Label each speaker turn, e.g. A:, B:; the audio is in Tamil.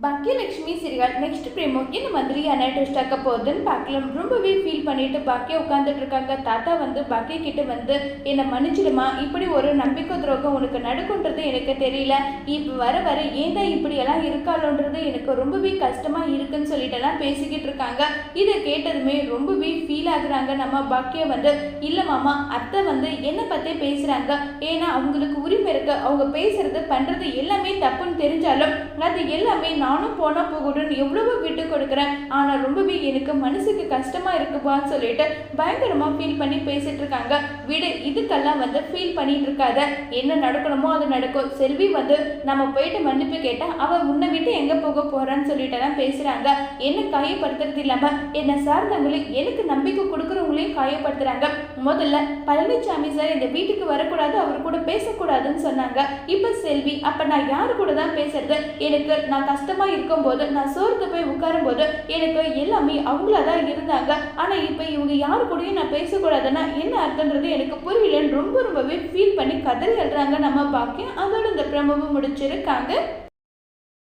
A: பாக்கியலட்சுமி சீரியல் நெக்ஸ்ட் பிரேமோ இந்த மாதிரியான ட்விஸ்ட் ஆக்க போகுதுன்னு பார்க்கலாம். ரொம்பவே ஃபீல் பண்ணிட்டு பாக்கியா உட்காந்துட்டு இருக்காங்க. தாத்தா பாக்கிய கிட்ட என்னை மன்னிச்சிடுமா, இப்படி ஒரு நம்பிக்கை துரோகம் உனக்கு நடக்குன்றது எனக்கு தெரியல, இப்போ வர வர ஏன்டா இப்படி எல்லாம் இருக்காளோன்றது எனக்கு ரொம்பவே கஷ்டமா இருக்குன்னு சொல்லிட்டு எல்லாம் பேசிக்கிட்டு இருக்காங்க. இதை கேட்டதுமே ரொம்பவே ஃபீல் ஆகுறாங்க. நம்ம பாக்கியா இல்ல மாமா, அத்தை என்னை பத்தி பேசுறாங்க, ஏன்னா அவங்களுக்கு உரிமை இருக்கு, அவங்க பேசுறது பண்றது எல்லாமே தப்புன்னு தெரிஞ்சாலும் அது எல்லாமே நானும் போனா போகணும்னு எவ்வளவோ விட்டு கொடுக்குறேன், ஆனா ரொம்பவே எனக்கு மனசுக்கு கஷ்டமா இருக்குப்பான்னு சொல்லிட்டு பயங்கரமா ஃபீல் பண்ணி பேசிட்டு இருக்காங்க. விடு, இதுக்கெல்லாம் ஃபீல் பண்ணிட்டு இருக்காத, என்ன நடக்கணுமோ அது நடக்கும். செல்வி நம்ம போயிட்டு மன்னிப்பு கேட்டா அவ உன்னை விட்டு எங்க போக போறான்னு சொல்லிட்டு எல்லாம் பேசுறாங்க. என்ன காயப்படுத்துறது இல்லாம என்ன சார்ந்தவங்களையும் எனக்கு நம்பிக்கை கொடுக்குறவங்களையும் காயப்படுத்துறாங்க. முதல்ல பழனிசாமி சார் இந்த வீட்டுக்கு வரக்கூடாது, அவர் கூட பேசக்கூடாதுன்னு சொன்னாங்க. இப்ப செல்வி, அப்ப நான் யாரு கூட தான் பேசுறது? எனக்கு நான் கஷ்டமா இருக்கும்போது, நான் சோர்ந்து போய் உட்காரும் போது எனக்கு எல்லாமே அவங்களாதான் இருந்தாங்க. ஆனா இப்ப இவங்க யாரு கூடயும் நான் பேசக்கூடாதுன்னா என்ன அர்த்தம்ன்றது எனக்கு புரியலன்னு ரொம்பவே ஃபீல் பண்ணி கதறி எழுறாங்க நம்ம பாக்கியம். அதோட இந்த பிரமவும் முடிச்சிருக்காங்க.